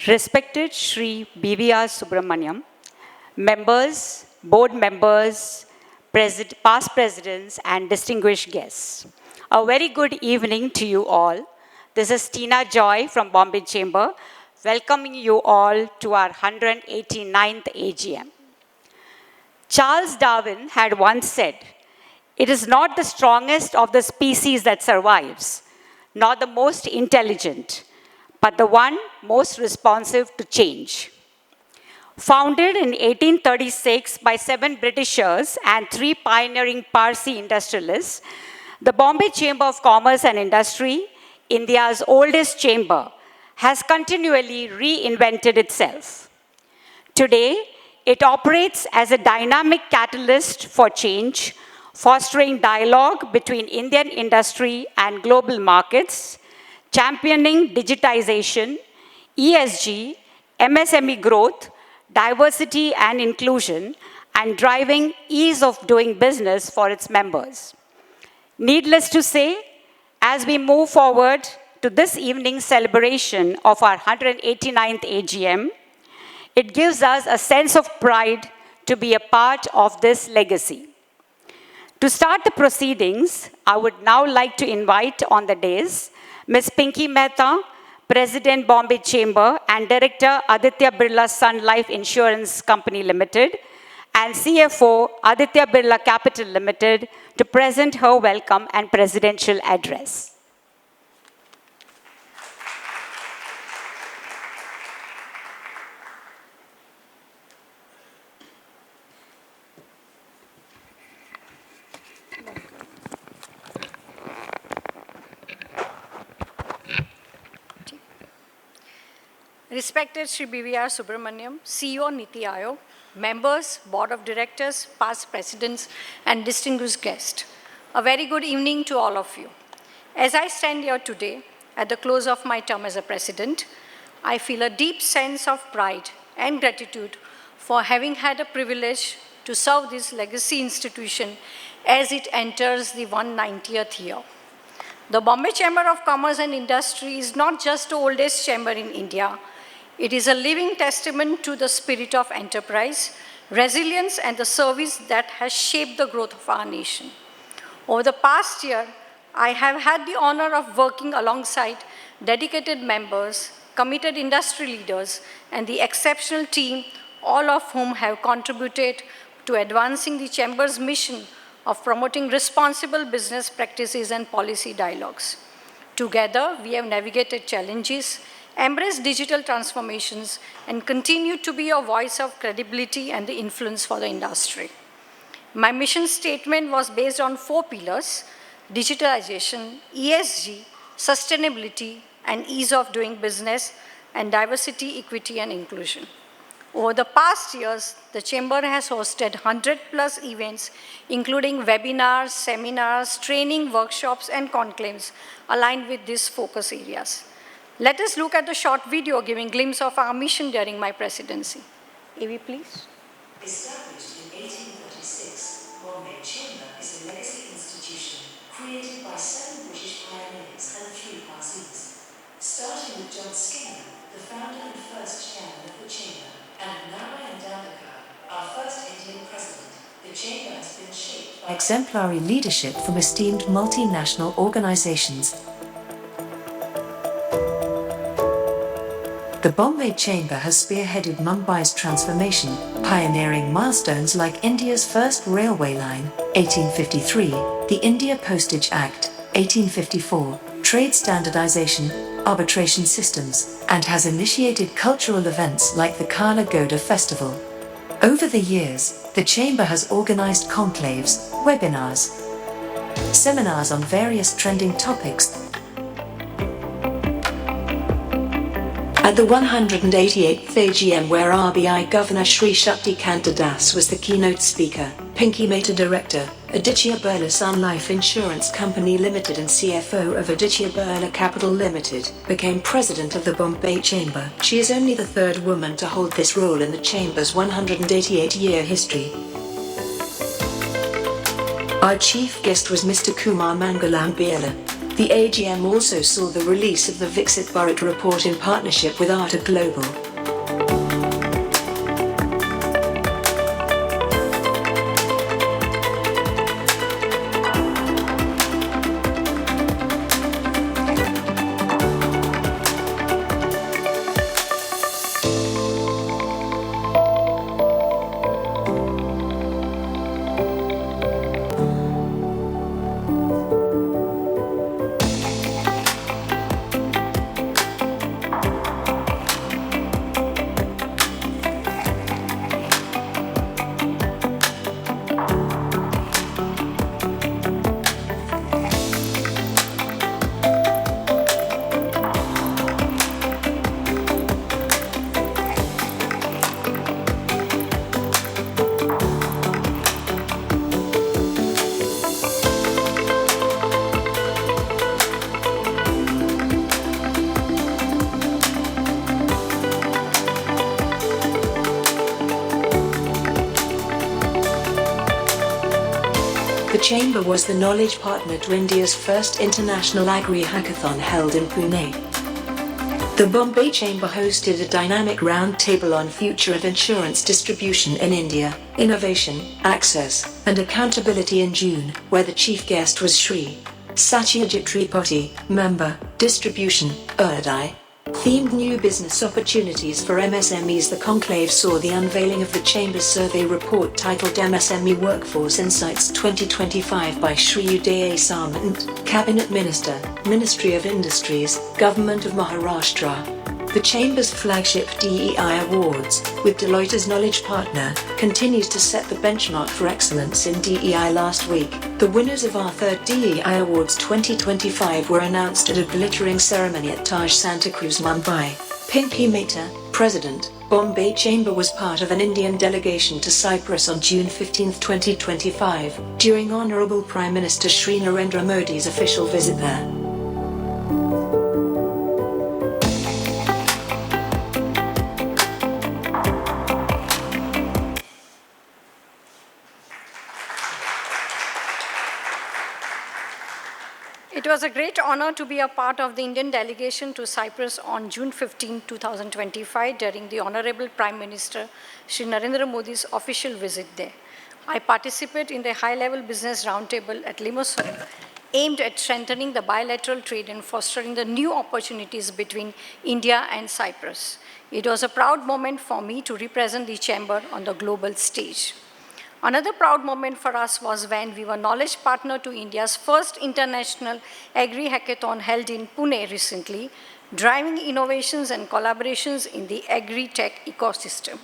Respected Shri BVR Subramaniam, members, board members, past presidents, and distinguished guests. A very good evening to you all. This is Tina Joy from Bombay Chamber, welcoming you all to our 189th AGM. Charles Darwin had once said, "It is not the strongest of the species that survives, nor the most intelligent, but the one most responsive to change." Founded in 1836 by 7 Britishers and 3 pioneering Parsi industrialists, the Bombay Chamber of Commerce and Industry, India's oldest chamber, has continually reinvented itself. Today, it operates as a dynamic catalyst for change, fostering dialogue between Indian industry and global markets, championing digitization, ESG, MSME growth, diversity and inclusion, and driving ease of doing business for its members. Needless to say, as we move forward to this evening's celebration of our 189th AGM, it gives us a sense of pride to be a part of this legacy. To start the proceedings, I would now like to invite on the dais Ms. Pinky Mehta, President Bombay Chamber and Director Aditya Birla Sun Life Insurance Company Limited, and CFO Aditya Birla Capital Limited, to present her welcome and presidential address. Respected Shri BVR Subramaniam, CEO Niti Aayog, members, Board of Directors, past presidents, and distinguished guests, a very good evening to all of you. As I stand here today, at the close of my term as a president, I feel a deep sense of pride and gratitude for having had a privilege to serve this legacy institution as it enters the 190th year. The Bombay Chamber of Commerce and Industry is not just the oldest chamber in India. It is a living testament to the spirit of enterprise, resilience, and the service that has shaped the growth of our nation. Over the past year, I have had the honor of working alongside dedicated members, committed industry leaders, and the exceptional team, all of whom have contributed to advancing the Chamber's mission of promoting responsible business practices and policy dialogues. Together, we have navigated challenges, embraced digital transformations, and continue to be a voice of credibility and the influence for the industry. My mission statement was based on 4 pillars: digitalization, ESG, sustainability, and ease of doing business, and diversity, equity, and inclusion. Over the past years, the Chamber has hosted 100+ events, including webinars, seminars, training, workshops, and conclaves aligned with these focus areas. Let us look at the short video giving a glimpse of our mission during my presidency. AV, please. Established in 1836, Bombay Chamber is a legacy institution created by 7 British pioneers and 3 Parsis. Starting with John Skinner, the founder and first chairman of the Chamber, and Narayan Dandekar, our first Indian president, the Chamber has been shaped by exemplary leadership from esteemed multinational organizations. The Bombay Chamber has spearheaded Mumbai's transformation, pioneering milestones like India's first railway line, 1853, the India Postage Act, 1854, trade standardization, arbitration systems, and has initiated cultural events like the Kala Goda Festival. Over the years, the Chamber has organized conclaves, webinars, seminars on various trending topics. At the 188th AGM, where RBI Governor Shri Shakti Kanta Das was the keynote speaker, Pinky Mehta, Director, Aditya Birla Sun Life Insurance Company Limited and CFO of Aditya Birla Capital Limited, became President of the Bombay Chamber. She is only the 3rd woman to hold this role in the Chamber's 188-year history. Our chief guest was Mr. Kumar Mangalam Birla, The AGM also saw the release of the Viksit Bharat report in partnership with Arta Global. The Chamber was the knowledge partner to India's first international agri-hackathon held in Pune. The Bombay Chamber hosted a dynamic roundtable on future of insurance distribution in India, innovation, access, and accountability in June, where the chief guest was Shri Satyajit Tripathi, member, Distribution, URDI. Themed New Business Opportunities for MSMEs. The conclave saw the unveiling of the Chamber's survey report titled MSME Workforce Insights 2025 by Shri Uday Samant, Cabinet Minister, Ministry of Industries, Government of Maharashtra. The Chamber's flagship DEI Awards, with Deloitte as knowledge partner, continues to set the benchmark for excellence in DEI. Last week, the winners of our third DEI Awards 2025 were announced at a glittering ceremony at Taj Santa Cruz, Mumbai. Pinky Mehta, President, Bombay Chamber, was part of an Indian delegation to Cyprus on June 15, 2025, during Honourable Prime Minister Shri Narendra Modi's official visit there. It was a great honor to be a part of the Indian delegation to Cyprus on June 15, 2025 during the Honorable Prime Minister Shri Narendra Modi's official visit there. I participated in the high-level business roundtable at Limassol, aimed at strengthening the bilateral trade and fostering the new opportunities between India and Cyprus. It was a proud moment for me to represent the Chamber on the global stage. Another proud moment for us was when we were knowledge partner to India's first international agri-hackathon held in Pune recently, driving innovations and collaborations in the agri-tech ecosystem.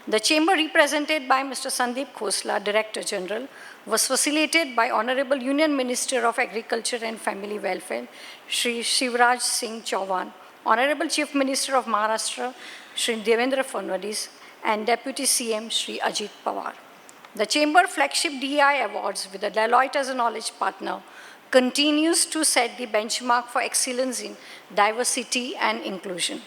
The Chamber, represented by Mr. Sandeep Khosla, Director General, was facilitated by Honorable Union Minister of Agriculture and Family Welfare, Shri Shivraj Singh Chauhan, Honorable Chief Minister of Maharashtra, Shri Devendra Fadnavis, and Deputy CM, Shri Ajit Pawar. The Chamber flagship DEI Awards, with the Deloitte as a knowledge partner, continues to set the benchmark for excellence in diversity and inclusion.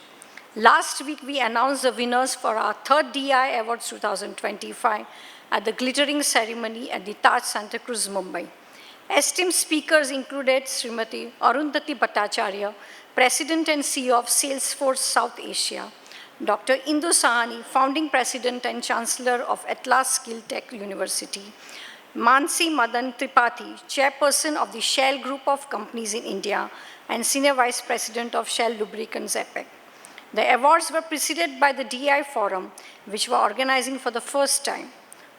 Last week, we announced the winners for our third DEI Awards 2025 at the glittering ceremony at the Taj Santa Cruz, Mumbai. Esteemed speakers included Srimati Arundhati Bhattacharya, President and CEO of Salesforce South Asia, Dr. Indu Sahani, Founding President and Chancellor of Atlas Skill Tech University, Mansi Madan Tripathi, Chairperson of the Shell Group of Companies in India and Senior Vice President of Shell Lubricants APEC. The awards were preceded by the DI Forum, which were organizing for the first time.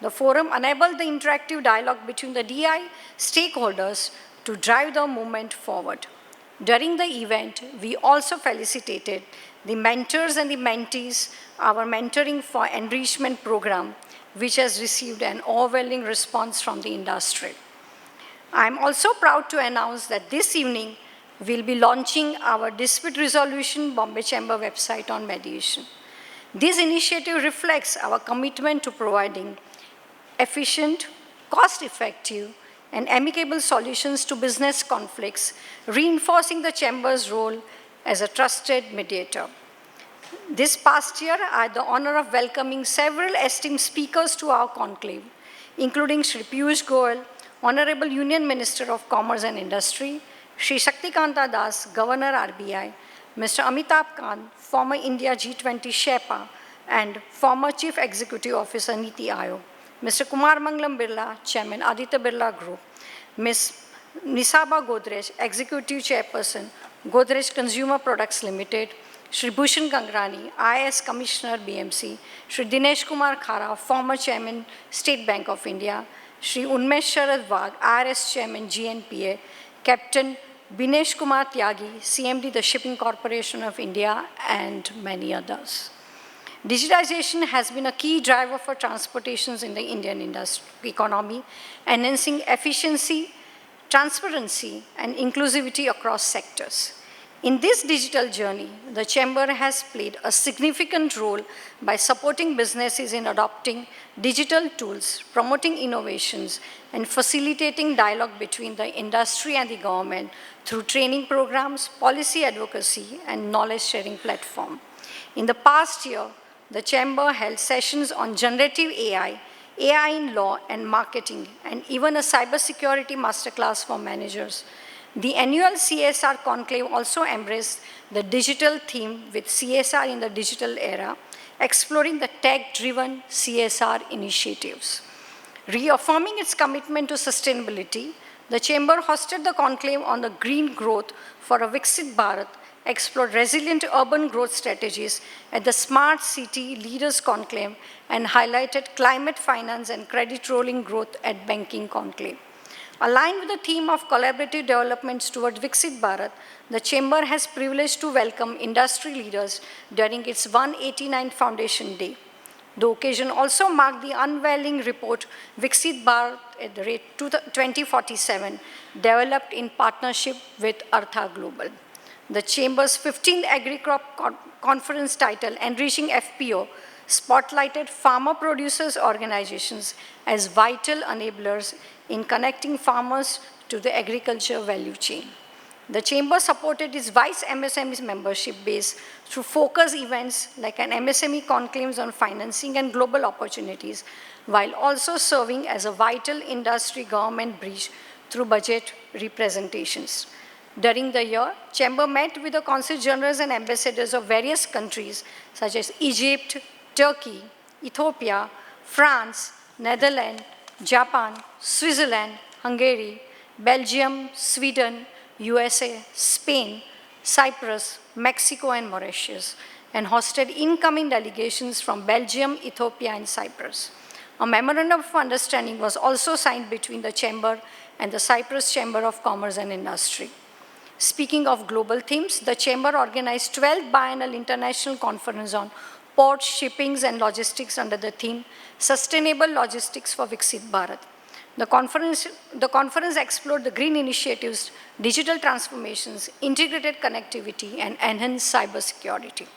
The forum enabled the interactive dialogue between the DI stakeholders to drive the movement forward. During the event, we also felicitated the mentors and the mentees, our Mentoring for Enrichment program, which has received an overwhelming response from the industry. I'm also proud to announce that this evening, we'll be launching our Dispute Resolution Bombay Chamber website on mediation. This initiative reflects our commitment to providing efficient, cost-effective, and amicable solutions to business conflicts, reinforcing the Chamber's role as a trusted mediator. This past year, I had the honor of welcoming several esteemed speakers to our conclave, including Shri Piyush Goyal, Honorable Union Minister of Commerce and Industry, Shri Shaktikanta Das, Governor RBI, Mr. Amitabh Kant, former India G20 Sherpa and former Chief Executive Officer Niti Aayog, Mr. Kumar Mangalam Birla, Chairman Aditya Birla Group, Ms. Nisaba Godrej, Executive Chairperson, Godrej Consumer Products Limited, Shri Bhushan Gangrani, IAS Commissioner BMC, Shri Dinesh Kumar Khara, former Chairman State Bank of India, Shri Unmesh Sharad Wagh, IRS Chairman GNPA, Captain Binesh Kumar Tyagi, CMD the Shipping Corporation of India, and many others. Digitization has been a key driver for transportations in the Indian economy, enhancing efficiency, transparency, and inclusivity across sectors. In this digital journey, the Chamber has played a significant role by supporting businesses in adopting digital tools, promoting innovations, and facilitating dialogue between the industry and the government through training programs, policy advocacy, and knowledge-sharing platform. In the past year, the Chamber held sessions on generative AI, AI in law and marketing, and even a cybersecurity masterclass for managers. The annual CSR conclave also embraced the digital theme with CSR in the digital era, exploring the tech-driven CSR initiatives. Reaffirming its commitment to sustainability, the Chamber hosted the conclave on the green growth for a Viksit Bharat, explored resilient urban growth strategies at the Smart City Leaders Conclave, and highlighted climate finance and credit rolling growth at Banking Conclave. Aligned with the theme of collaborative developments toward Viksit Bharat, the Chamber has privileged to welcome industry leaders during its 189th Foundation Day. The occasion also marked the unveiling report Viksit Bharat at the rate 2047, developed in partnership with Artha Global. The Chamber's 15th Agri-Crop Conference title, Enriching FPO, spotlighted farmer producers organizations as vital enablers in connecting farmers to the agriculture value chain. The Chamber supported its Vice MSME's membership base through focus events like an MSME conclaves on financing and global opportunities, while also serving as a vital industry government bridge through budget representations. During the year, Chamber met with the Consul Generals and ambassadors of various countries such as Egypt, Turkey, Ethiopia, France, Netherlands, Japan, Switzerland, Hungary, Belgium, Sweden, USA, Spain, Cyprus, Mexico, and Mauritius, and hosted incoming delegations from Belgium, Ethiopia, and Cyprus. A memorandum of understanding was also signed between the Chamber and the Cyprus Chamber of Commerce and Industry. Speaking of global themes, the Chamber organized 12th Biennial International Conference on Ports, Shippings, and Logistics under the theme Sustainable Logistics for Viksit Bharat. The conference explored the green initiatives, digital transformations, integrated connectivity, and enhanced cybersecurity.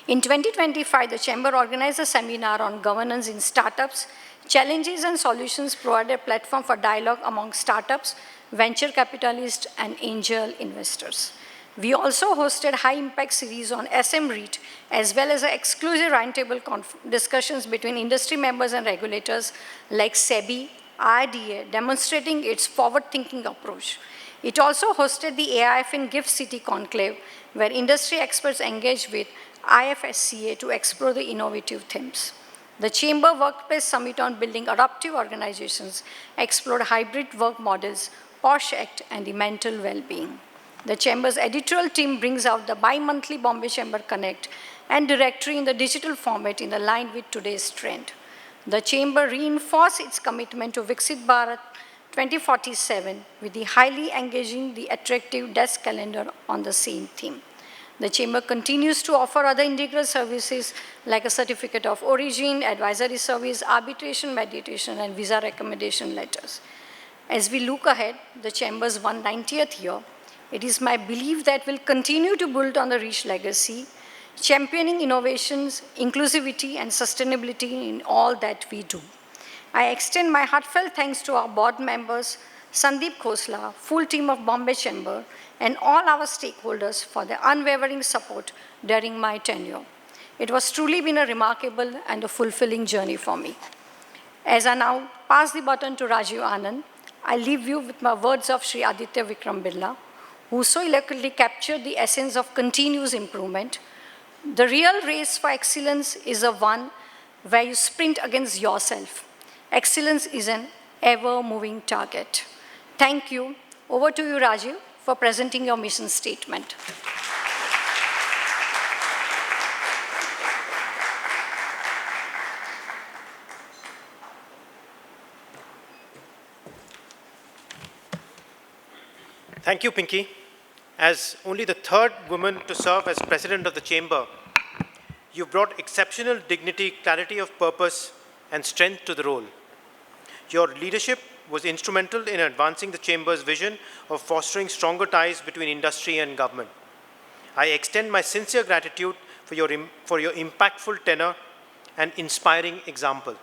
In 2025, the Chamber organized a seminar on governance in startups, challenges and solutions, provided a platform for dialogue among startups, venture capitalists, and angel investors. We also hosted high-impact series on SM REIT, as well as exclusive roundtable discussions between industry members and regulators like SEBI, IRDA, demonstrating its forward-thinking approach. It also hosted the AIF in GIFT City Conclave, where industry experts engaged with IFSCA to explore the innovative themes. The Chamber Workplace Summit on Building Adaptive Organizations explored hybrid work models, POSH Act, and the mental well-being. The Chamber's editorial team brings out the bi-monthly Bombay Chamber Connect and directory in the digital format in line with today's trend. The Chamber reinforced its commitment to Viksit Bharat 2047 with the highly engaging, the attractive desk calendar on the same theme. The Chamber continues to offer other integral services like a certificate of origin, advisory service, arbitration, mediation, and visa recommendation letters. As we look ahead, the Chamber's 190th year, it is my belief that we'll continue to build on the rich legacy, championing innovations, inclusivity, and sustainability in all that we do. I extend my heartfelt thanks to our board members, Sandeep Khosla, full team of Bombay Chamber, and all our stakeholders for their unwavering support during my tenure. It was truly been a remarkable and a fulfilling journey for me. As I now pass the baton to Rajiv Anand, I leave you with my words of Sri Aditya Vikram Birla, who so eloquently captured the essence of continuous improvement. The real race for excellence is a one where you sprint against yourself. Excellence is an ever-moving target. Thank you. Over to you, Rajiv, for presenting your mission statement. Thank you, Pinky. As only the third woman to serve as president of the chamber, you brought exceptional dignity, clarity of purpose, and strength to the role. Your leadership was instrumental in advancing the chamber's vision of fostering stronger ties between industry and government. I extend my sincere gratitude for your impactful tenor and inspiring example.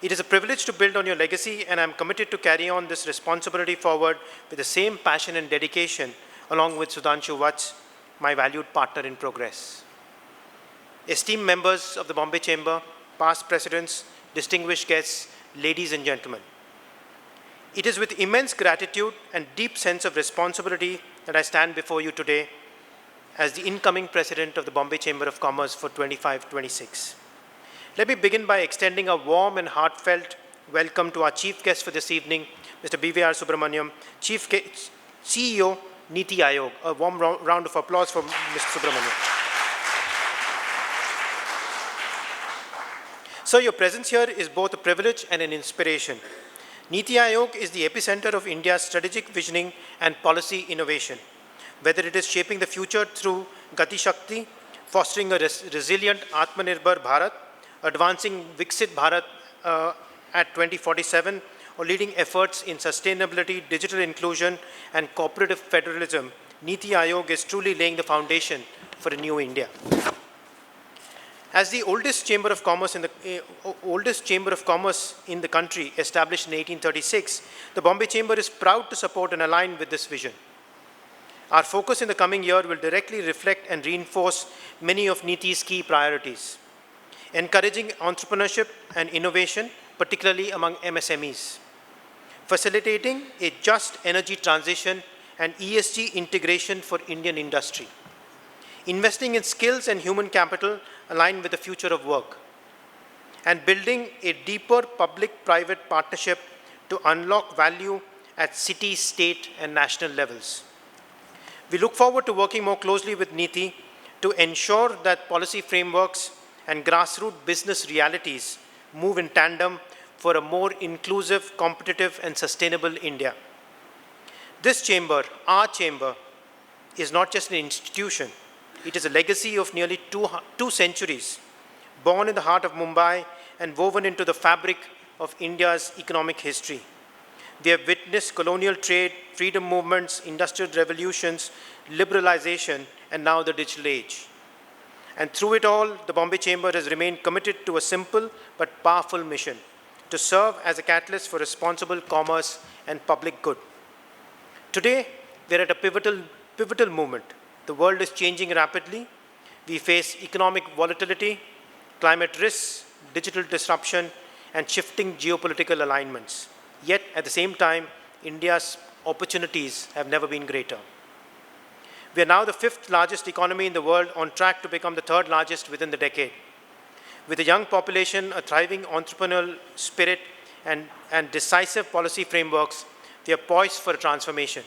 It is a privilege to build on your legacy, and I am committed to carry on this responsibility forward with the same passion and dedication, along with Sudhanshu Vats, my valued partner in progress. Esteemed members of the Bombay Chamber, past presidents, distinguished guests, ladies and gentlemen, it is with immense gratitude and deep sense of responsibility that I stand before you today as the incoming president of the Bombay Chamber of Commerce for 25-26. Let me begin by extending a warm and heartfelt welcome to our chief guest for this evening, Mr. BVR Subramaniam, CEO, Niti Aayog. A warm round of applause for Mr. Subramaniam. Sir, your presence here is both a privilege and an inspiration. Niti Aayog is the epicenter of India's strategic visioning and policy innovation. Whether it is shaping the future through Gati Shakti, fostering a resilient Atmanirbhar Bharat, advancing Viksit Bharat at 2047, or leading efforts in sustainability, digital inclusion, and cooperative federalism, Niti Aayog is truly laying the foundation for a new India. As the oldest chamber of commerce in the country, established in 1836, the Bombay Chamber is proud to support and align with this vision. Our focus in the coming year will directly reflect and reinforce many of Niti's key priorities. Encouraging entrepreneurship and innovation, particularly among MSMEs. Facilitating a just energy transition and ESG integration for Indian industry. Investing in skills and human capital aligned with the future of work. And building a deeper public-private partnership to unlock value at city, state, and national levels. We look forward to working more closely with Niti to ensure that policy frameworks and grassroots business realities move in tandem for a more inclusive, competitive, and sustainable India. This chamber, our chamber, is not just an institution. It is a legacy of nearly two centuries, born in the heart of Mumbai and woven into the fabric of India's economic history. We have witnessed colonial trade, freedom movements, industrial revolutions, liberalization, and now the digital age. And through it all, the Bombay Chamber has remained committed to a simple but powerful mission, to serve as a catalyst for responsible commerce and public good. Today, we are at a pivotal moment. The world is changing rapidly. We face economic volatility, climate risks, digital disruption, and shifting geopolitical alignments. Yet, at the same time, India's opportunities have never been greater. We are now the 5th largest economy in the world, on track to become the 3rd largest within the decade. With a young population, a thriving entrepreneurial spirit, and decisive policy frameworks, we are poised for a transformation.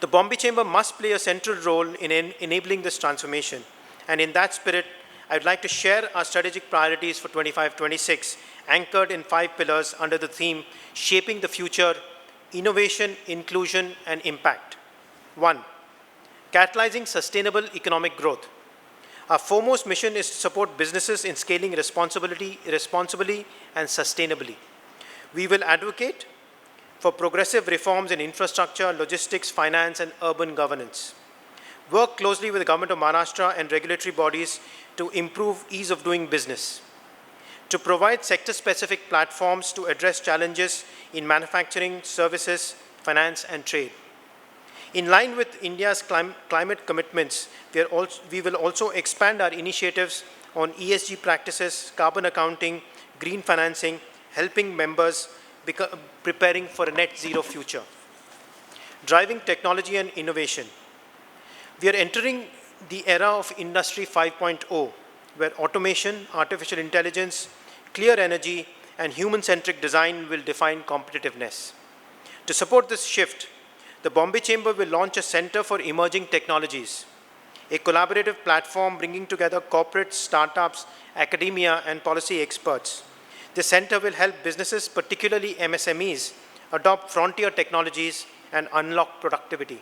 The Bombay Chamber must play a central role in enabling this transformation. And in that spirit, I would like to share our strategic priorities for 25-26, anchored in 5 pillars under the theme, Shaping the Future, Innovation, Inclusion, and Impact. 1. Catalyzing sustainable economic growth. Our foremost mission is to support businesses in scaling responsibly and sustainably. We will advocate for progressive reforms in infrastructure, logistics, finance, and urban governance. Work closely with the Government of Maharashtra and regulatory bodies to improve ease of doing business. To provide sector-specific platforms to address challenges in manufacturing, services, finance, and trade. In line with India's climate commitments, we will also expand our initiatives on ESG practices, carbon accounting, green financing, helping members preparing for a net zero future. Driving technology and innovation. We are entering the era of Industry 5.0, where automation, artificial intelligence, clear energy, and human-centric design will define competitiveness. To support this shift, the Bombay Chamber will launch a Center for Emerging Technologies, a collaborative platform bringing together corporates, startups, academia, and policy experts. The center will help businesses, particularly MSMEs, adopt frontier technologies and unlock productivity.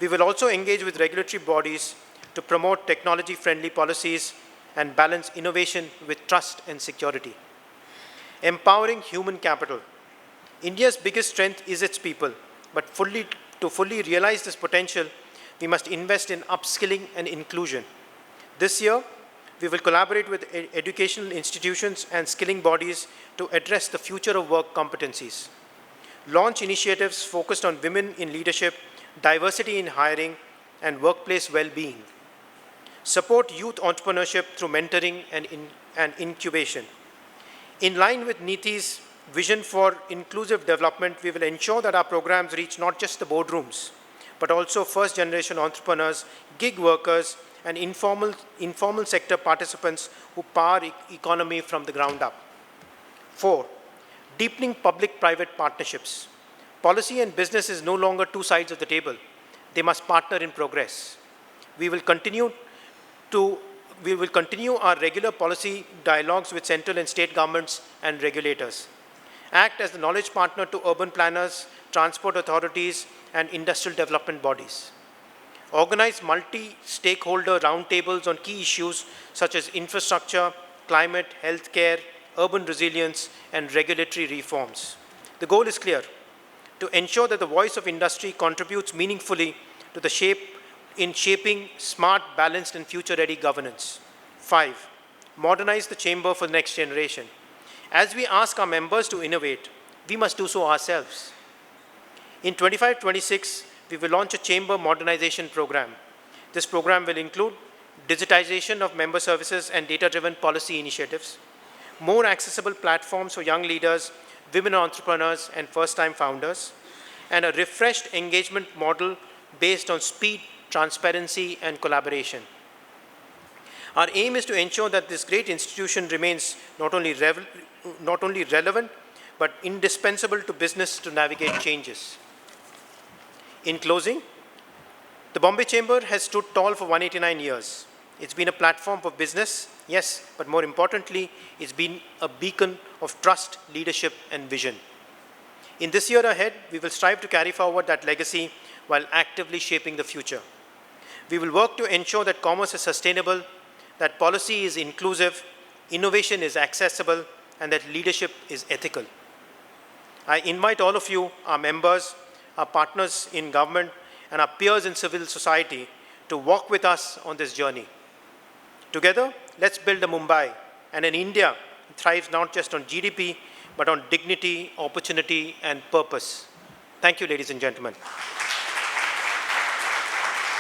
We will also engage with regulatory bodies to promote technology-friendly policies and balance innovation with trust and security. Empowering human capital. India's biggest strength is its people, but to fully realize this potential, we must invest in upskilling and inclusion. This year, we will collaborate with educational institutions and skilling bodies to address the future of work competencies. Launch initiatives focused on women in leadership, diversity in hiring, and workplace well-being. Support youth entrepreneurship through mentoring and incubation. In line with NITI's vision for inclusive development, we will ensure that our programs reach not just the boardrooms, but also first-generation entrepreneurs, gig workers, and informal sector participants who power economy from the ground up. 4, deepening public-private partnerships. Policy and business is no longer two sides of the table. They must partner in progress. We will continue our regular policy dialogues with central and state governments and regulators. Act as the knowledge partner to urban planners, transport authorities, and industrial development bodies. Organize multi-stakeholder roundtables on key issues such as infrastructure, climate, healthcare, urban resilience, and regulatory reforms. The goal is clear: to ensure that the voice of industry contributes meaningfully to the shaping smart, balanced, and future-ready governance. 5, modernize the chamber for the next generation. As we ask our members to innovate, we must do so ourselves. In 25-26, we will launch a chamber modernization program. This program will include digitization of member services and data-driven policy initiatives, more accessible platforms for young leaders, women entrepreneurs, and first-time founders, and a refreshed engagement model based on speed, transparency, and collaboration. Our aim is to ensure that this great institution remains not only relevant, but indispensable to business to navigate changes. In closing, the Bombay Chamber has stood tall for 189 years. It's been a platform for business, yes, but more importantly, it's been a beacon of trust, leadership, and vision. In this year ahead, we will strive to carry forward that legacy while actively shaping the future. We will work to ensure that commerce is sustainable, that policy is inclusive, innovation is accessible, and that leadership is ethical. I invite all of you, our members, our partners in government, and our peers in civil society to walk with us on this journey. Together, let's build a Mumbai and an India that thrives not just on GDP, but on dignity, opportunity, and purpose. Thank you, ladies and gentlemen.